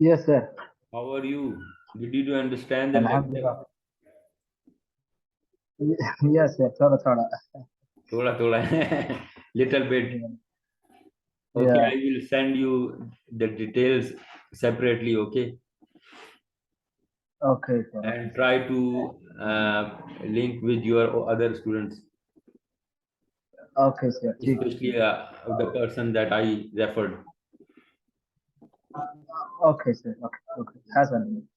Yes, sir. How are you? Did you understand the lecture? Alhamdulillah. Yes, sir. Thoda. Thoda. Little bit. Okay, Yeah. I will send you the details separately, okay? Okay, sir. And try to link with your other students, Okay, sir. especially the person that I referred. Okay, sir. Okay. Hassan.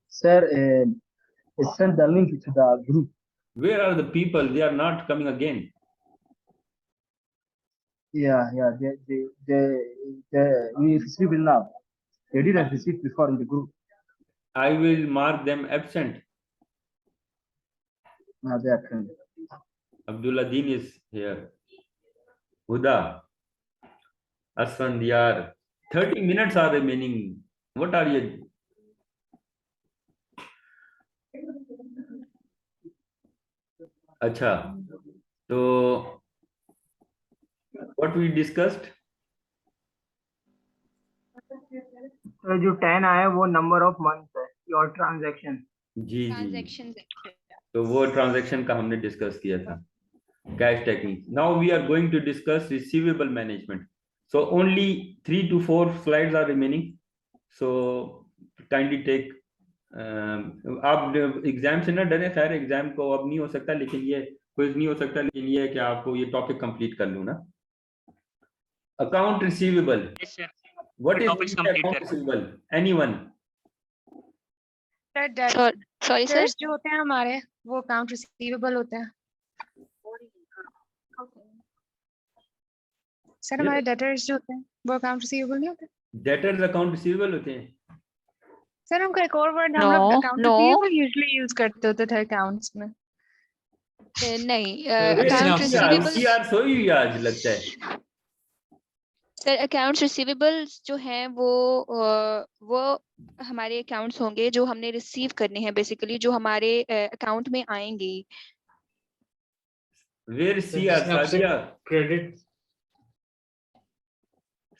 Sir, send the link to the group. Where are the people? They are not coming again. Yeah. We receive it now. They didn't receive before in the group. I will mark them absent. Now they are coming. Abdullah Deen is here. Huda, Asfandiyar. 30 minutes are remaining. What are you? Acha. So, what we discussed? जो 10 आया वो number of month है your transaction जी transaction तो वो transaction का हमने discuss किया था cash taking now we are going to discuss receivable management so only 3 to 4 slides are remaining so kindly take आप एग्जाम से ना डरे खैर एग्जाम को अब नहीं हो सकता लेकिन ये क्विज नहीं हो सकता लेकिन ये कि आपको ये टॉपिक कंप्लीट कर लूं ना account receivable What is account receivable? Anyone? Sorry, sir. जो होते हैं हमारे वो अकाउंट रिसीवेबल होते हैं सर हमारे डेटर्स जो होते हैं वो अकाउंट रिसीवेबल नहीं होते Debtors account receivable होते हैं सर हमको एक और वर्ड हम No, लोग account no. Receivable usually use करते होते थे अकाउंट्स में नहीं अकाउंट रिसीवेबल CR सोई हुई आज लगता है सर अकाउंट्स रिसीवेबल्स जो हैं वो हमारे अकाउंट्स होंगे जो हमने रिसीव करने हैं बेसिकली जो हमारे अकाउंट में आएंगे Where CR Sadia credit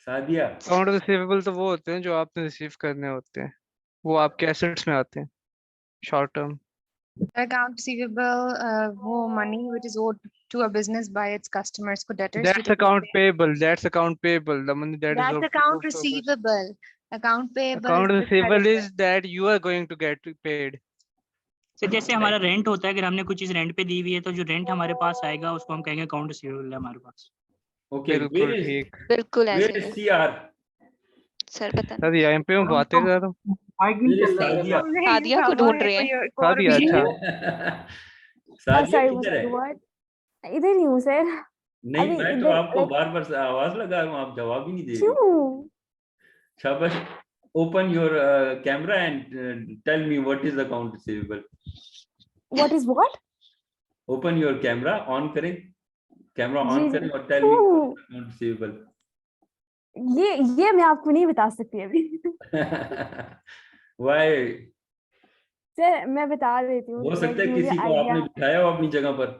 Sadia account receivable तो वो होते हैं जो आपने रिसीव करने होते हैं वो आपके एसेट्स में आते हैं शॉर्ट टर्म अकाउंट रिसीवेबल वो money which is owed to a business by its customers को debtors that's account payable the money that that's is account receivable account payable account receivable is that you are going to get paid तो जैसे हमारा rent होता है अगर हमने कुछ चीज रेंट पे दी हुई है तो जो रेंट हमारे पास आएगा उसको हम कहेंगे अकाउंट रिसीवेबल है हमारे पास ओके बिल्कुल ठीक बिल्कुल ऐसे Where is CR सर बता सर यहाँ पे मैं बातें कर रहा हूँ सादिया को ढूंढ रहे हैं सादिया अच्छा सादिया किधर है इधर ही हूँ सर नहीं मैं तो आपको बार बार आवाज लगा रहा हूँ आप जवाब ही नहीं दे रहे क्यों शाबाश open your camera and tell me what is account receivable what is what open your camera on करें कैमरा ऑन करें और tell me account receivable ये मैं आपको नहीं बता सकती अभी why सर मैं बता देती हूँ हो सकता है किसी को आपने बिठाया हो अपनी जगह पर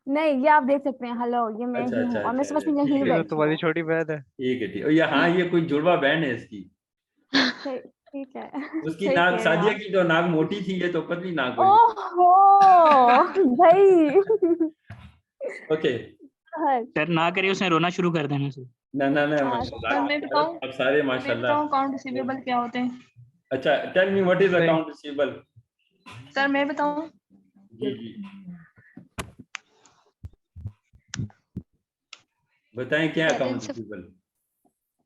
नहीं ये आप देख सकते हैं हेलो ये मैं ही हूँ और मैं समझ में यहीं बैठी हूँ तुम्हारी छोटी बहन है ठीक है ठीक है हाँ ये कोई जुड़वा बहन है इसकी ठीक है उसकी नाक सादिया की तो नाक मोटी थी ये तो पतली नाक ओहो भाई ओके सर ना करिए उसने रोना शुरू कर देना सर ना मैं बताऊं अब सारे माशाल्लाह अकाउंट रिसीवेबल क्या होते हैं अच्छा tell me what is account receivable sir मैं बताऊं जी बताएं क्या अकाउंट रिसीवेबल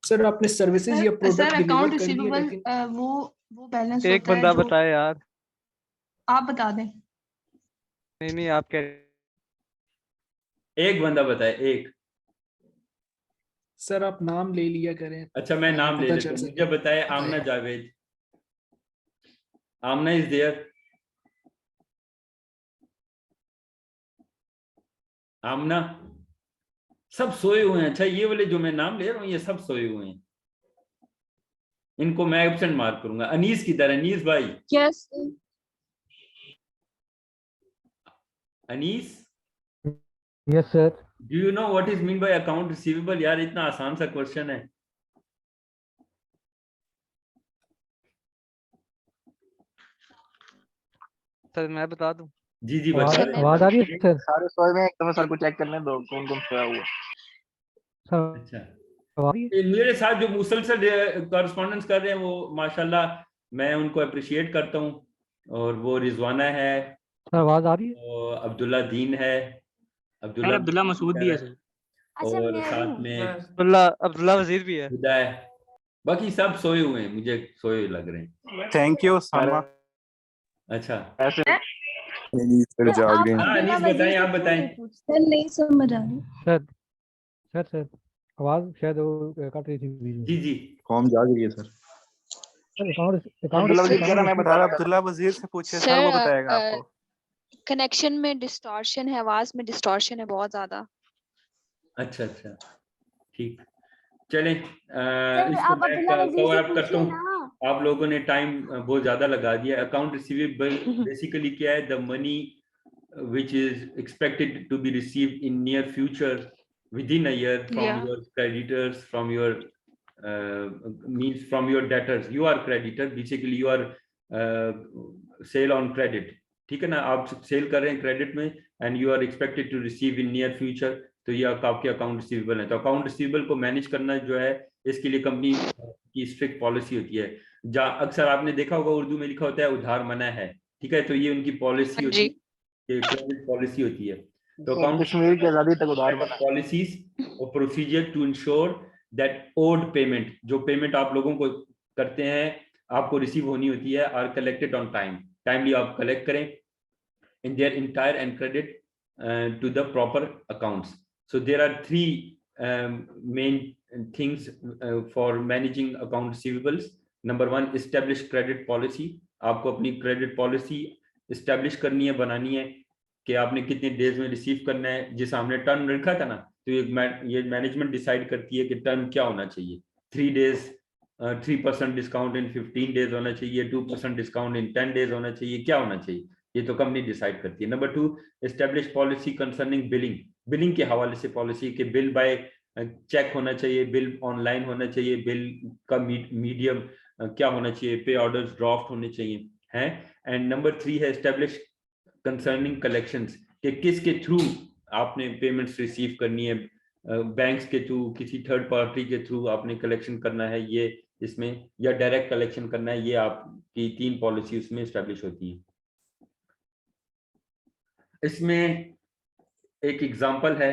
सर आपने सर्विसेज या प्रोडक्ट सर डिलीवर अकाउंट कर दिए रिसीवेबल लेकिन वो बैलेंस एक होता है बंदा जो बताए यार आप बता दें नहीं आप कह एक बंदा बताए एक सर आप नाम ले लिया करें अच्छा मैं नाम ले लेता हूं मुझे बताए आमना जावेद आमना इज देयर आमना, सब सोए हुए हैं। अच्छा, ये वाले जो मैं नाम ले रहा हूँ ये सब सोए हुए हैं, इनको मैं एब्सेंट मार्क करूंगा। अनीस किधर है? अनीस भाई, yes Anees, yes sir. Do you know what is mean by account receivable? यार इतना आसान सा क्वेश्चन है। सर मैं बता दूं? जी जी आवाज बताइए। आवाज आ रही है सर? सारे सोए में एकदम सर को चेक करने दो कौन कौन सोया हुआ। सर अच्छा, आवाज आ रही है? मेरे साथ जो मुसलसल कॉरेस्पॉन्डेंस कर रहे हैं वो माशाल्लाह मैं उनको अप्रिशिएट करता हूँ। और वो रिजवाना है, सर आवाज आ रही है? और अब्दुल्ला दीन है, यार अब्दुल्ला मसूद भी है सर। अच्छा और मैं साथ भी। में अब्दुल्ला वजीर भी है। हुदा है। बाकी सब सोए हुए हैं, मुझे सोए लग रहे हैं। थैंक यू सामा। अच्छा, ऐसे सर जाग आप रहे हैं। हाँ, अब्दुल्ला अनीस वजीर बताएं, से आप क्यों बताएं। नहीं पूछते? सर नहीं समझ आ रही। सर आवाज शायद वो कट रही थी बीच में। जी जी, कौन जाग रही है सर? सर अकाउंट अब्दुल्ला वजीर कह रहा मैं बता रहा था। अब्दुल्ला वजीर से पूछिए सर, वो बताएगा सर आपको। कनेक्शन में डिस्टॉर्शन है, आवाज में डिस्टॉर्शन है बहुत ज्यादा। अच्छा अच्छा, ठीक। चलें, सर इसको आप मैं अब्दुल्ला वजीर कवर से अप करता पूछिए हूँ। ना। आप लोगों ने टाइम बहुत ज्यादा लगा दिया। अकाउंट रिसीवेबल बेसिकली क्या है? The money which is expected to be received in near future, within a year, from Yeah. your creditors, from your means from your debtors. You are creditor, basically you are sale on credit, ठीक है ना? आप cell कर रहे हैं credit में, and you are expected to receive in near future, तो ये आपके अकाउंट रिसीवेबल है। तो अकाउंट रिसीवेबल को मैनेज करना जो है, इसके लिए कंपनी की स्ट्रिक्ट पॉलिसी होती है। जहाँ अक्सर आपने देखा होगा उर्दू में लिखा होता है उधार मना है, ठीक है? तो ये उनकी पॉलिसी होती है, क्रेडिट पॉलिसी होती है। तो कश्मीर की आजादी तक उधार बना। पॉलिसीज और procedure to ensure that owed payment, जो पेमेंट आप लोगों को करते हैं, आपको रिसीव होनी होती है, are collected on time, timely आप कलेक्ट करें in their entire and credit to the proper accounts. So there are three main things for managing account receivables. Number 1, establish credit policy. आपको अपनी क्रेडिट पॉलिसी इस्टेब्लिश करनी है, बनानी है कि आपने कितने डेज में रिसीव करना है। जिस हमने टर्म रखा था ना, तो ये मैनेजमेंट डिसाइड करती है कि टर्म क्या होना चाहिए। 3 days 3% डिस्काउंट इन 15 days होना चाहिए, 2% डिस्काउंट इन 10 days होना चाहिए, क्या होना चाहिए, ये तो कंपनी डिसाइड करती है। Number 2, establish policy concerning billing. Billing के हवाले से पॉलिसी के बिल बाय चेक होना चाहिए, बिल ऑनलाइन होना चाहिए, बिल का मीडियम क्या होना चाहिए, पे ऑर्डर्स ड्राफ्ट होने चाहिए हैं। एंड नंबर 3 है एस्टेब्लिश कंसर्निंग कलेक्शंस, कि किसके थ्रू आपने पेमेंट्स रिसीव करनी है, बैंक्स के थ्रू, किसी थर्ड पार्टी के थ्रू आपने कलेक्शन करना है ये इसमें, या डायरेक्ट कलेक्शन करना है, ये आपकी 3 पॉलिसी उसमें एस्टेब्लिश होती है। इसमें एक एग्जांपल है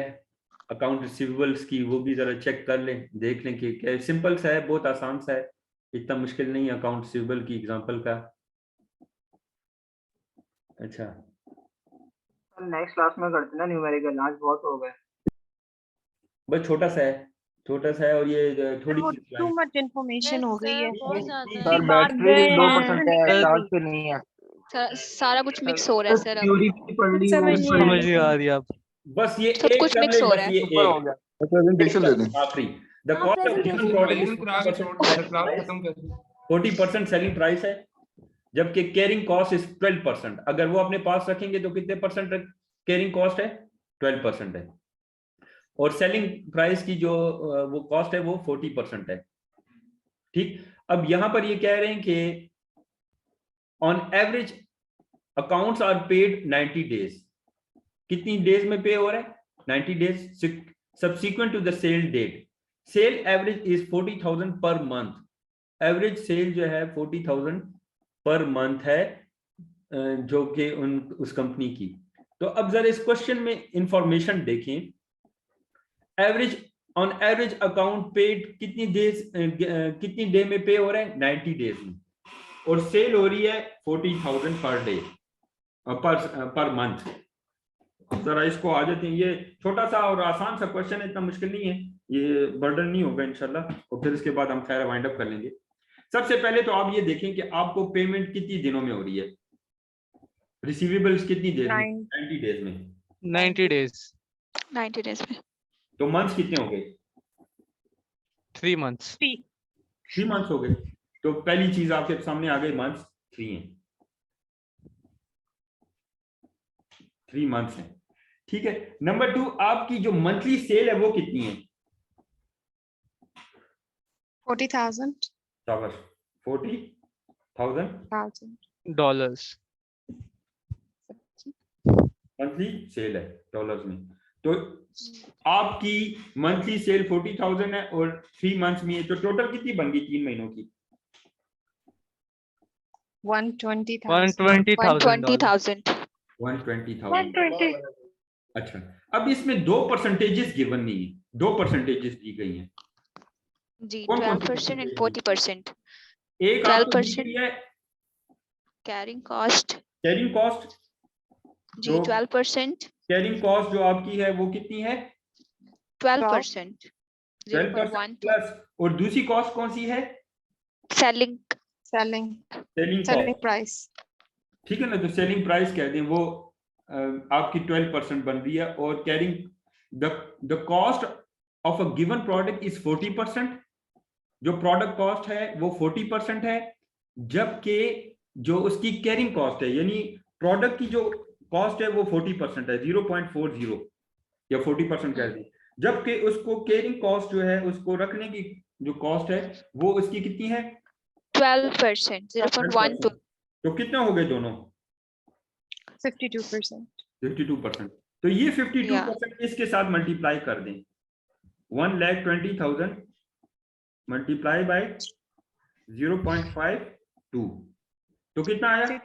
अकाउंट रिसीवेबल्स की, वो भी जरा चेक कर लें, देख लें कि क्या सिंपल सा है, बहुत आसान सा है, इतना मुश्किल नहीं है अकाउंट रिसीवेबल की एग्जांपल का। अच्छा, नेक्स्ट क्लास में करते ना न्यूमेरिकल, आज बहुत हो गए। बस छोटा सा है और ये थोड़ी सी टू मच इंफॉर्मेशन हो गई है। सर बैटरी 2% है, चार्ज पे नहीं है। सारा कुछ मिक्स हो रहा है सर। अब थ्योरी भी पढ़ ली समझ और समझ नहीं आ रही आप। बस ये सब एक कुछ कर मिक्स ले, हो बस रहा है। ये ऊपर हो गया। प्रेजेंटेशन दे दें। आखिरी द हाँ, cost of presentation different product is class खत्म कर दी। 40% सेलिंग प्राइस है, जबकि कैरिंग कॉस्ट इज 12%। अगर वो अपने पास रखेंगे तो कितने परसेंट कैरिंग कॉस्ट है? 12% है। और सेलिंग प्राइस की जो वो कॉस्ट है वो 40% है, ठीक। अब यहां पर ये कह रहे हैं कि on average accounts are paid 90 days। कितनी डेज में पे हो रहा है? 90 days subsequent to the sale date. Sale average is 40,000 per month. Average sale जो है 40,000 पर मंथ है, जो कि उस कंपनी की। तो अब जरा इस क्वेश्चन में इंफॉर्मेशन देखें। Average on average account paid कितनी डे में पे हो रहा है? 90 days में, और सेल हो रही है 40,000 पर डे पर मंथ। जरा इसको आ जाते हैं, ये छोटा सा और आसान सा क्वेश्चन है, इतना मुश्किल नहीं है, ये बर्डन नहीं होगा इंशाल्लाह, और फिर इसके बाद हम खैर वाइंड अप कर लेंगे। सबसे पहले तो आप ये देखें कि आपको पेमेंट कितनी दिनों में हो रही है, रिसीवेबल्स कितनी देर में? 90 days में। 90 days। 90 days में। तो मंथ्स कितने हो गए? 3 months. 3 मंथ्स हो गए। तो पहली चीज आपके सामने आ गई, मंथ्स 3 हैं, 3 मंथ्स हैं, ठीक है। नंबर 2, आपकी जो मंथली सेल है वो कितनी है? 40,000 शाबाश, 40,000 Dollars. मंथली सेल है डॉलर्स में। तो आपकी मंथली सेल 40,000 है और 3 मंथ्स में है, तो टोटल कितनी बन गई 3 महीनों की? 120,000 $120,000. 120,000। अच्छा, अब इसमें 2 परसेंटेजेस गिवन नहीं है, 2 परसेंटेजेस दी गई हैं। जी, कौन कौन सी 12% and percentage 40%। एक आपको दी 12% गई है कैरिंग कॉस्ट। कैरिंग कॉस्ट, जी, 12%। कैरिंग कॉस्ट जो आपकी है वो कितनी है? 12%। 12% प्लस, और दूसरी कॉस्ट कौन सी है? Selling selling price. ठीक है ना, तो सेलिंग प्राइस कह दें, वो आपकी 12% बन रही है। और carrying the cost of a given product is 40%, जो प्रोडक्ट कॉस्ट है वो 40% है, जबकि जो उसकी कैरिंग कॉस्ट है यानी प्रोडक्ट की जो कॉस्ट है वो 40% है, 0.40 या 40% कह दें, जबकि उसको कैरिंग कॉस्ट जो है उसको रखने की जो कॉस्ट है वो उसकी कितनी है? 12%, 0.12। तो कितना हो गए दोनों? 52%। 52%। तो ये 52% इसके साथ मल्टीप्लाई कर दें, 1,20,000 मल्टीप्लाई बाय 0.52, तो कितना आया?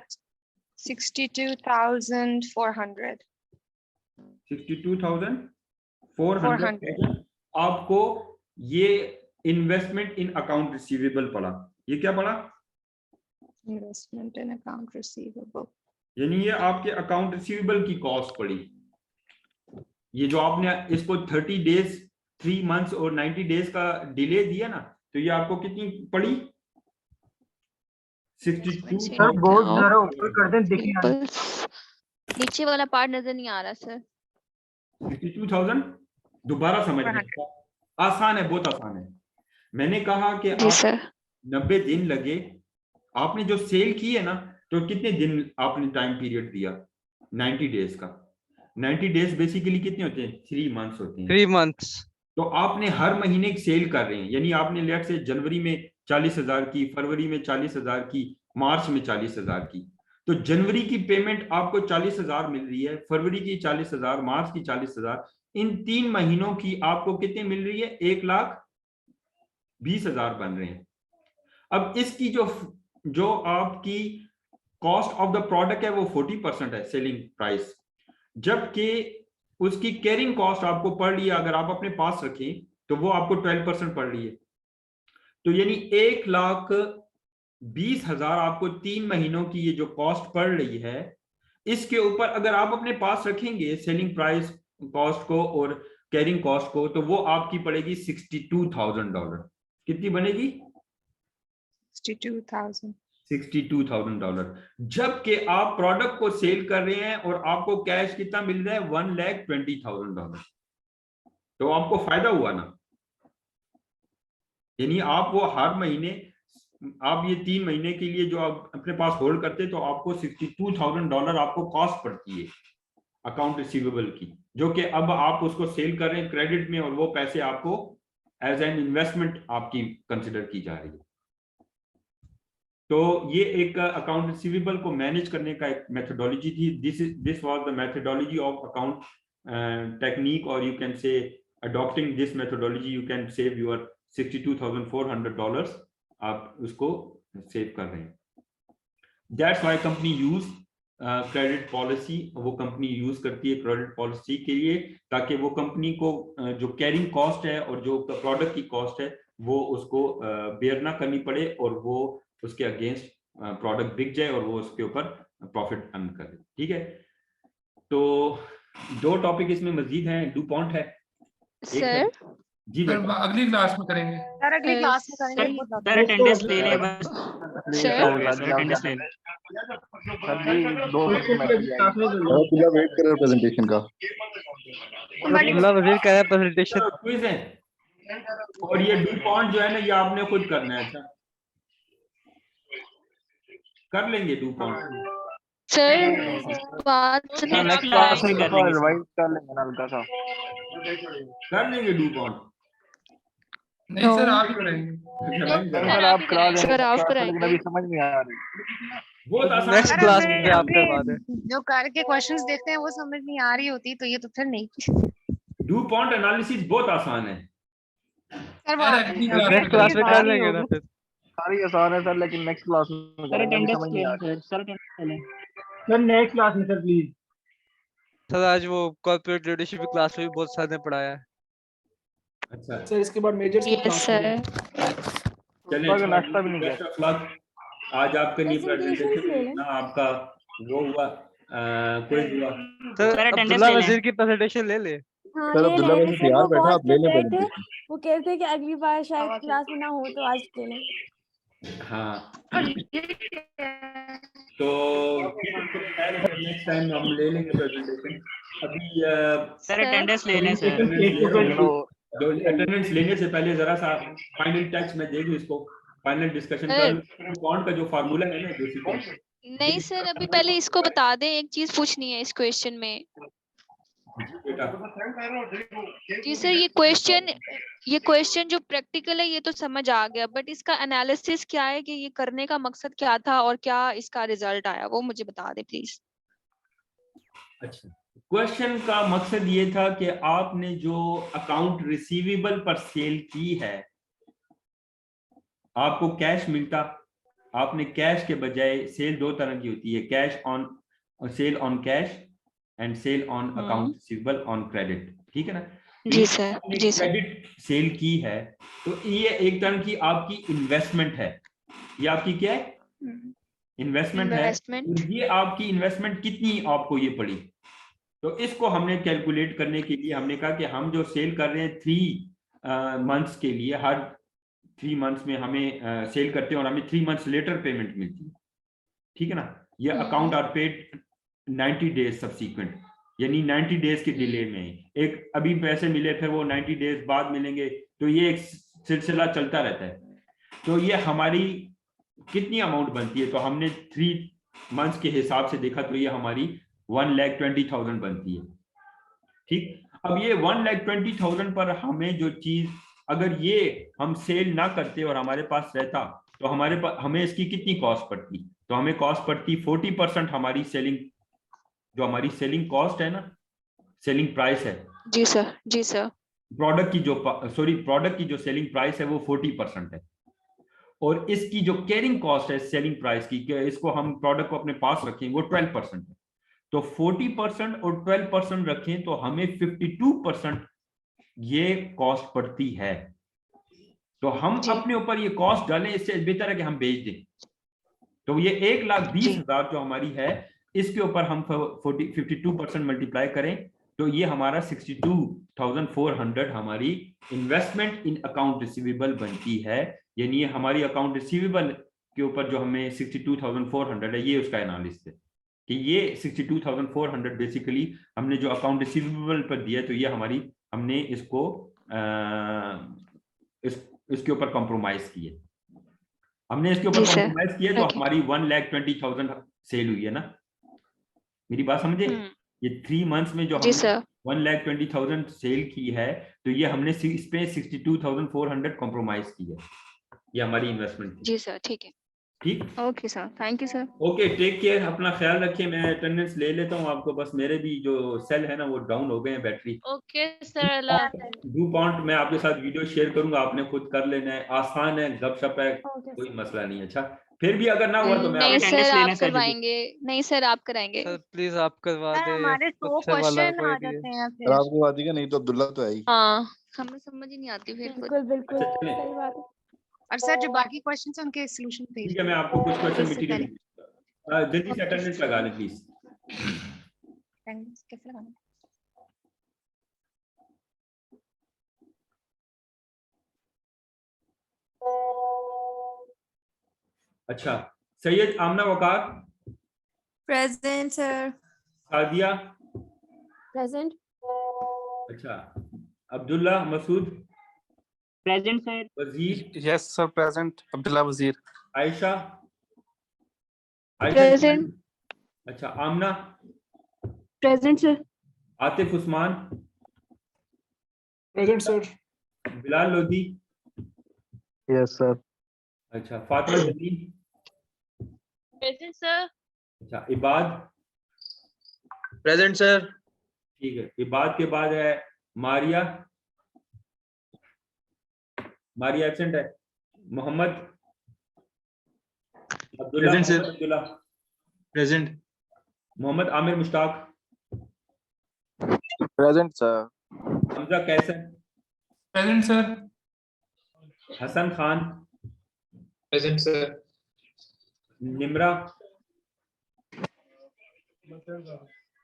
62,400। 62,400 आपको ये इन्वेस्टमेंट इन अकाउंट रिसीवेबल पड़ा। ये क्या पड़ा? इन्वेस्टमेंट इन अकाउंट रिसीवेबल, यानी ये आपके अकाउंट रिसीवेबल की कॉस्ट पड़ी। ये जो आपने इसको 30 डेज, 3 मंथ्स और 90 डेज का डिले दिया ना, तो ये आपको कितनी पड़ी? 62। सर बहुत जरा ऊपर कर दें, दिख नहीं रहा। नीचे वाला पार्ट नजर नहीं आ रहा सर। 62,000 दोबारा समझने का आसान है, बहुत आसान है। मैंने कहा कि जी सर। 90 दिन लगे, आपने जो सेल की है ना, तो कितने दिन आपने टाइम पीरियड दिया? 90 डेज का। 90 डेज बेसिकली कितने होते हैं? 3 मंथ्स होते हैं। 3 months. तो आपने हर महीने एक सेल कर रहे हैं, यानी आपने लेट से जनवरी में 40,000 की, फरवरी में 40,000 की, मार्च में 40,000 की। तो जनवरी की पेमेंट आपको 40,000 मिल रही है, फरवरी की 40,000, मार्च की 40,000। इन 3 महीनों की आपको कितने मिल रही है? 1,20,000 बन रहे हैं। अब इसकी जो आपकी कॉस्ट ऑफ द प्रोडक्ट है वो 40% है, सेलिंग प्राइस, जबकि उसकी कैरिंग कॉस्ट आपको पड़ रही है, अगर आप अपने पास रखें तो वो आपको 12% पड़ रही है। तो यानी 1,20,000 आपको 3 महीनों की ये जो कॉस्ट पड़ रही है, इसके ऊपर अगर आप अपने पास रखेंगे सेलिंग प्राइस कॉस्ट को और कैरिंग कॉस्ट को, तो वो आपकी पड़ेगी $62,000। कितनी बनेगी? 62,000। जबकि आप प्रोडक्ट को सेल कर रहे हैं और आपको कैश कितना मिल रहा है? $1,20,000। तो आपको फायदा हुआ ना, यानी आप वो हर महीने, आप ये 3 महीने के लिए जो आप अपने पास होल्ड करते, तो आपको $62,000 आपको कॉस्ट पड़ती है अकाउंट रिसीवेबल की, जो कि अब आप उसको सेल कर रहे हैं क्रेडिट में, और वो पैसे आपको एज एन इन्वेस्टमेंट आपकी कंसिडर की जा रही है। तो ये एक अकाउंट रिसीवेबल को मैनेज करने का एक मेथोडोलॉजी थी। This was the methodology of account technique, और you can say adopting this methodology you can save your $62,400। आप उसको सेव कर रहे हैं। That's why company use credit policy. वो कंपनी यूज करती है क्रेडिट पॉलिसी के लिए, ताकि वो कंपनी को जो कैरिंग कॉस्ट है और जो प्रोडक्ट की कॉस्ट है वो उसको बेयर ना करनी पड़े, और वो उसके अगेंस्ट प्रोडक्ट बिक जाए और वो उसके ऊपर प्रॉफिट अर्न करे। ठीक है, तो 2 टॉपिक इसमें मजीद हैं। डुपॉन्ट है सर जी, अगली क्लास में करेंगे सर अगली क्लास में करेंगे। सर अटेंडेंस ले लें बस। सर अटेंडेंस ले लें। वेट करें प्रेजेंटेशन का। अब्दुल्ला वजीर कह रहा है प्रेजेंटेशन क्विज है और ये डूपॉन्ट जो है ना ये आपने खुद करना है। अच्छा कर लेंगे डूपॉन्ट सर बात सुनिए। नेक्स्ट क्लास में कर लेंगे सर। रिवाइज कर लेंगे ना हल्का सा। कर लेंगे डूपॉन्ट। नहीं सर आप ही करेंगे। सर आप करा देंगे सर आप लेकिन कराएंगे। अभी समझ नहीं आ रही। बहुत आसान नेक्स्ट है। सर क्लास हमें में आप अभी करवा दें। जो करके क्वेश्चंस देखते हैं वो समझ नहीं आ रही होती तो ये तो फिर नहीं। डूपॉन्ट एनालिसिस बहुत आसान है। सर वो सर अगली क्लास नेक्स्ट क्लास में आ कर रही लेंगे ना होगी। फिर। सारी आसान है सर लेकिन नेक्स्ट क्लास में सर करेंगे, अभी अटेंडेंस समझ ले नहीं आ लें रही। सर अटेंडेंस ले लें। सर नेक्स्ट क्लास में सर प्लीज। सर आज वो कॉर्पोरेट लीडरशिप की क्लास में भी बहुत सर ने पढ़ाया है। अच्छा सर इसके बाद मेजर्स की यस क्लास सर। चलें उसका नाश्ता भी नहीं बेस्ट ऑफ लक। आज आपके लिए Presentations ले प्रेजेंटेशन लें। ना आपका वो हुआ क्विज हुआ। सर सर attendance अब्दुल्ला ले लें। वजीर की प्रेजेंटेशन ले ले। हाँ सर ले अब्दुल्ला लेंगे वैसे सर। तैयार वो बैठा, बहुत आप ले लें कर रहे थे। presentation। वो कह रहे थे कि अगली बार शायद क्लास में ना हो तो आज ले लें। हाँ तो नेक्स्ट टाइम हम ले लेंगे प्रेजेंटेशन। अभी सर अटेंडेंस ले लें सर। जो अटेंडेंस लेने से पहले जरा सा फाइनल टच में दे दूं इसको, फाइनल डिस्कशन कर लूं। बॉन्ड का जो फार्मूला है ना बेसिकली। नहीं सर अभी पहले इसको बता दें, एक चीज पूछनी है इस क्वेश्चन में। बेटा जी सर ये क्वेश्चन जो प्रैक्टिकल है ये तो समझ आ गया, बट इसका एनालिसिस क्या है कि ये करने का मकसद क्या था और क्या इसका रिजल्ट आया, वो मुझे बता दे प्लीज। अच्छा क्वेश्चन का मकसद ये था कि आपने जो अकाउंट रिसीवेबल पर सेल की है, आपको कैश मिलता, आपने कैश के बजाय सेल दो तरह की होती है, cash on sale on cash and sale on account receivable on credit, ठीक है ना। जी सर जी सर। क्रेडिट सेल की है तो ये एक तरह की आपकी इन्वेस्टमेंट है। ये आपकी क्या है? इन्वेस्टमेंट है। इन्वेस्टमेंट। ये आपकी इन्वेस्टमेंट कितनी आपको ये पड़ी, तो इसको हमने कैलकुलेट करने के लिए हमने कहा कि हम जो सेल कर रहे हैं 3 मंथ्स के लिए, हर 3 मंथ्स में हमें सेल करते हैं और हमें 3 मंथ्स लेटर पेमेंट मिलती है, ठीक है ना। ये account are paid 90 days subsequent, यानी 90 डेज के डिले में, एक अभी पैसे मिले फिर वो 90 डेज बाद मिलेंगे, तो ये एक सिलसिला चलता रहता है। तो ये हमारी कितनी अमाउंट बनती है, तो हमने 3 मंथ्स के हिसाब से देखा तो ये हमारी 1,20,000 बनती है, ठीक। अब ये 1,20,000 पर हमें जो चीज, अगर ये हम सेल ना करते और हमारे पास रहता तो हमारे पास हमें इसकी कितनी कॉस्ट पड़ती, तो हमें कॉस्ट पड़ती 40% हमारी सेलिंग, जो हमारी सेलिंग कॉस्ट है ना, सेलिंग प्राइस है। जी सर जी सर। प्रोडक्ट की जो सेलिंग प्राइस है वो 40% है, और इसकी जो कैरिंग कॉस्ट है सेलिंग प्राइस की, इसको हम प्रोडक्ट को अपने पास रखें, वो 12% है। तो 40% और 12% रखें तो हमें 52% ये कॉस्ट पड़ती है। तो हम अपने ऊपर ये कॉस्ट डालें, इससे बेहतर है कि हम बेच दें। तो ये 1,20,000 जो हमारी है, इसके ऊपर हम 52% मल्टीप्लाई करें तो ये हमारा 62,400 हमारी इन्वेस्टमेंट इन अकाउंट रिसीवेबल बनती है। यानी ये हमारी अकाउंट रिसीवेबल के ऊपर जो हमें 62,400 है, ये उसका एनालिसिस है कि ये 62,400 बेसिकली हमने जो अकाउंट रिसीवेबल पर दिया, तो ये हमारी, हमने इसको इसके ऊपर कॉम्प्रोमाइज किया, हमने इसके ऊपर कॉम्प्रोमाइज किया, तो हमारी 1,20,000 सेल हुई है ना। मेरी बात समझे? ये 3 मंथ्स में जो हमने 1,20,000 सेल की है, तो ये हमने इस पे 62,400 कॉम्प्रोमाइज की है, ये हमारी इन्वेस्टमेंट थी। जी सर ठीक है। ठीक, okay sir, thank you sir. Okay, take care, अपना ख्याल रखिए। मैं अटेंडेंस ले लेता हूँ आपको, बस मेरे भी जो सेल है ना वो डाउन हो गए हैं, बैटरी। ओके सर, अल्लाह हाफ़िज़। डूपॉन्ट मैं आपके साथ वीडियो शेयर करूंगा, आपने खुद कर लेना है, आसान है, गपशप है, कोई मसला नहीं है। अच्छा, फिर भी अगर ना हुआ तो मैं नहीं सर आप करवाएंगे, नहीं सर आप कराएंगे। सर प्लीज आप करवा दे, हमारे 100 क्वेश्चन आ जाते हैं फिर। आपको बात ही नहीं तो अब्दुल्ला तो है ही। हाँ हमें समझ ही नहीं आती फिर। बिल्कुल बिल्कुल सही बात है। और सर जो बाकी क्वेश्चंस हैं उनके सॉल्यूशन भेज ठीक है, मैं आपको कुछ क्वेश्चन इससे मटेरियल जल्दी से अटेंडेंस लगा लें प्लीज। कैसे लगाना? अच्छा, Syed Amna Waqar, present sir. Sadia present, अच्छा, Abdullah Masood, present sir. Wazir, yes sir present Abdullah Wazir Ayesha, Present. अच्छा, Amna, present sir. Atif Usman, present sir. Bilal Lodhi, yes sir अच्छा, फातिमा जमीन, Present, sir. अच्छा, इबाद, प्रेजेंट सर। ठीक है, इबाद के बाद है मारिया, मारिया एब्सेंट है, Mohammad, Abdullah, Present, sir. Mohammad Abdullah, present. Mohammad Amir Mushtaq, present sir Hamza Qaiser, present sir. Hasan Khan, present sir. Nimra,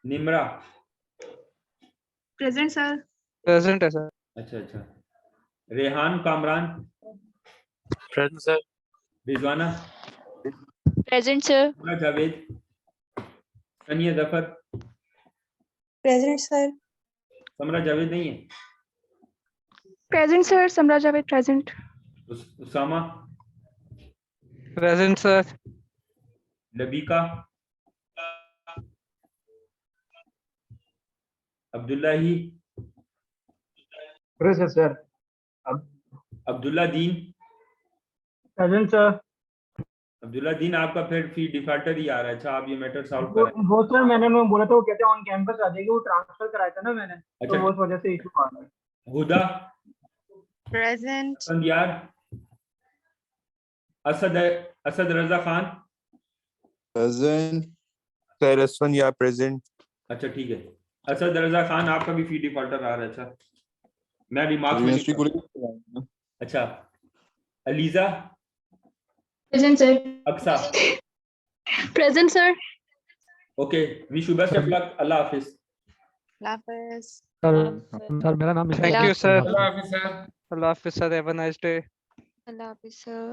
Nimra, Present, sir. Present है सर। अच्छा अच्छा, Rehan Kamran, present sir Rizwana, Present, sir. Samra Javed, Sania Zafar, Present, sir. Samra Javed नहीं है, Present, sir. Samra Javed, present. Usama, present sir. Labeeka, Abdullah ही, present sir. Abdullah Deen, present sir. Abdullah दीन आपका फिर फी defaulter ही आ रहा है। अच्छा, आप ये मैटर सॉल्व करें। वो सर मैंने बोला था, वो कहते हैं ऑन कैंपस आ जाएगी, वो ट्रांसफर कराया था ना मैंने, अच्छा, तो वो उस वजह से इशू आ रहा है। हुदा, Present. संदियार, Asad, Asad Raza Khan, present sir या प्रेजेंट अच्छा ठीक है, असद रजा खान आपका भी फी डिफॉल्टर आ रहा है। अच्छा, मैं रिमार्क्स में लिख रहा हूं। अच्छा, Aliza, Present, sir. Aqsa, Present, sir. Okay, wish you best of luck, अल्लाह हाफिज। Lapis. सर मेरा नाम थैंक यू सर। अल्लाह हाफिज सर। अल्लाह हाफिज sir. Have a nice day. Allah Hafiz, sir.